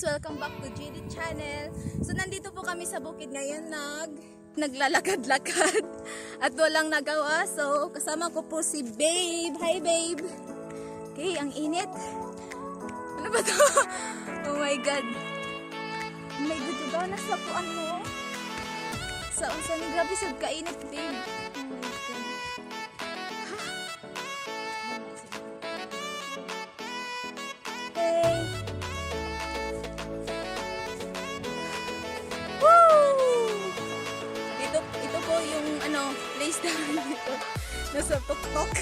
guys! Welcome back to JD Channel. So nandito po kami sa bukid ngayon naglalakad-lakad at walang nagawa. So kasama ko po si Babe. Hi Babe! Okay, ang init. Ano ba to? Oh my God. Oh my God, diba? Nasa po ano? Sa ni grabe sad kainit, Babe. Oh my God. Hey! Ito po yung place namin dito. Nasa tuktok.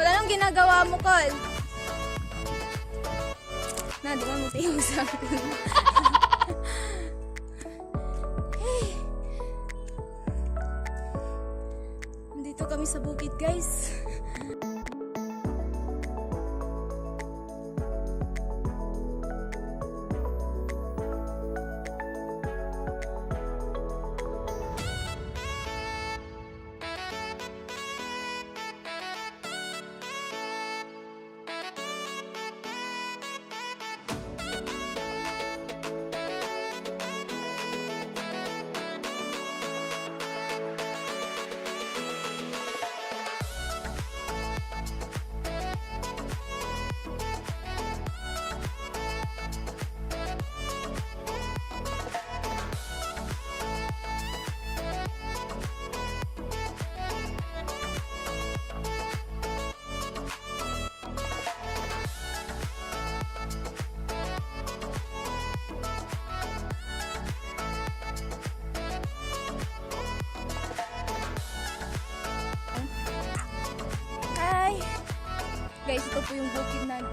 Wala nang ginagawa mo, Col. Na, di ba mo tayo sa akin? Hey. Nandito kami sa bukid, guys. Guys, ito po yung bukid na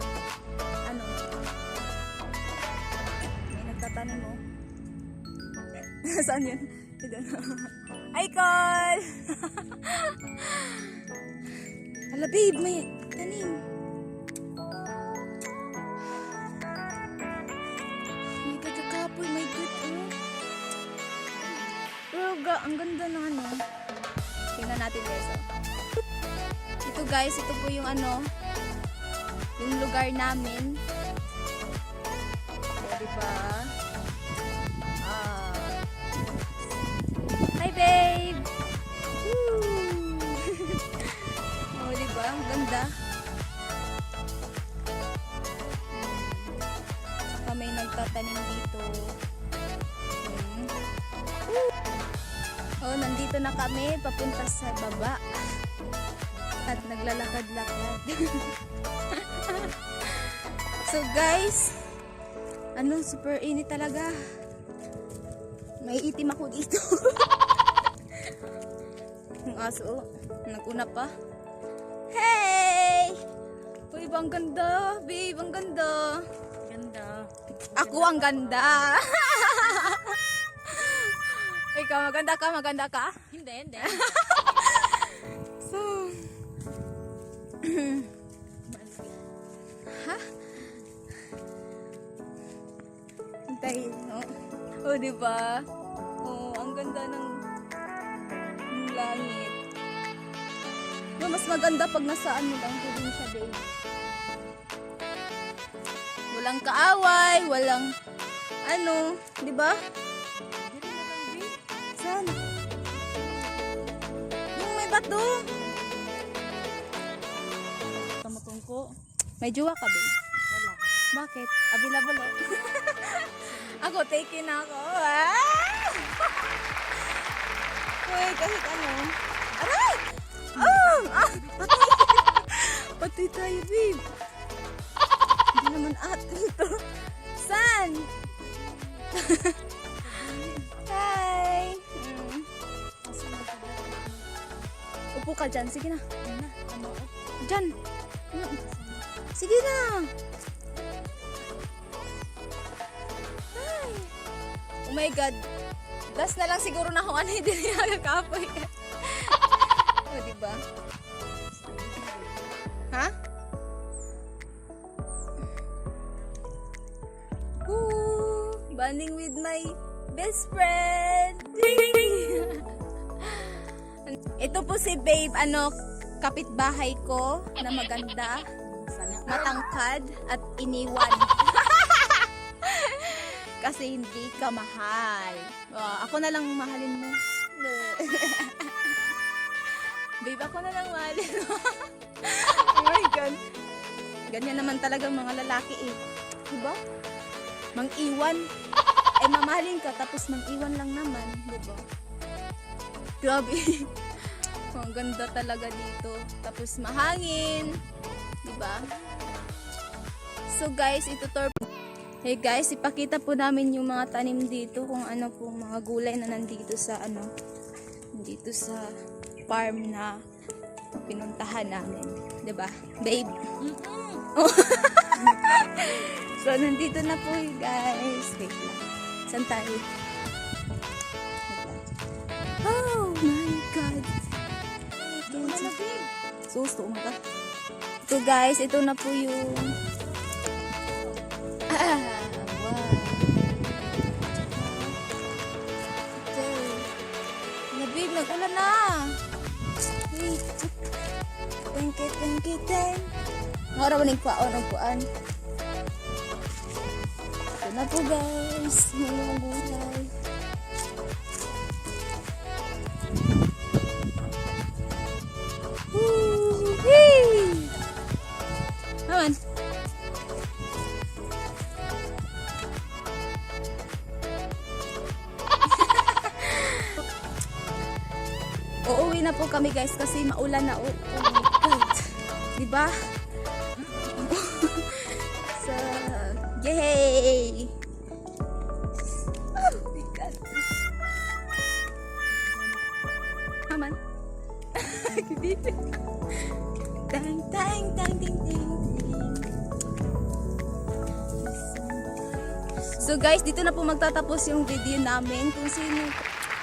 may nagtatanim mo. Saan yun? Ay, Col! Hala, babe, may tanim. My God, kakapoy, my God, Pero ang ganda ng tingnan natin, guys, Ito, guys, ito po yung yung lugar namin. O, diba? Hi, babe! Woo! O, diba? Ang ganda. Saka may nagtatanim dito. O, nandito na kami. Papunta sa baba. At naglalakad-lakad. So guys, super init talaga. May itim ako dito. Yung aso, nag-una pa. Hey! Uy, ang ganda, babe, ang ganda. Ganda. Ako ang ganda. Ikaw, maganda ka? Hindi. So, ha? Hintayin, no? O, diba? O, ang ganda ng langit. No, mas maganda pag nasaan mo lang probinsya, babe. Walang kaaway, walang diba? Saan? Yung may bato. Kamutungko. May jowa ka, babe? Wala. Bakit? Available, Ako, take na ako. Uy, kahit Aray! Patay! Patay tayo, babe. Hindi naman atin to. Saan? Hi! Upo ka dyan. Sige na. Dyan. Sige na. Hi. my God. Last na lang siguro na kung ano hindi niya nagkapoy. O, diba? Ha? Woo! Bonding with my best friend! Ito po si Babe, kapitbahay ko na maganda, matangkad at iniwan. Kasi hindi ka mahal. Ako na lang mahalin mo. Babe, ako na lang mahalin mo. Oh my God. Ganyan naman talaga mga lalaki eh. Diba? Mang-iwan. Mamahalin ka tapos mang-iwan lang naman. Diba? Grabe. Ang ganda talaga dito. Tapos mahangin. Diba? So guys, Hey guys, ipakita po namin yung mga tanim dito, kung ano po mga gulay na nandito sa dito sa farm na pinuntahan namin, 'di ba? Babe. So nandito na po guys. Wait lang. Saan tayo? Oh my God. Susto umaga. So guys, ito na po yung wow. Okay. Babe, nag-ulan na. Wait. Thank you. Mara maning kwaon ang kuan. Ito na po guys. Mga gulay. Woo! Whee! Naman. Uuwi na po kami guys kasi maulan na. Oh my God. Diba? So, yay! Oh my God. Aman. Tang, tang, tang, ting, ting, ting. So guys, dito na po magtatapos yung video namin. Kung sino,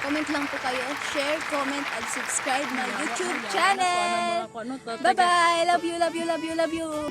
comment lang po kayo, share, comment, and subscribe my YouTube channel. Bye-bye! Love you.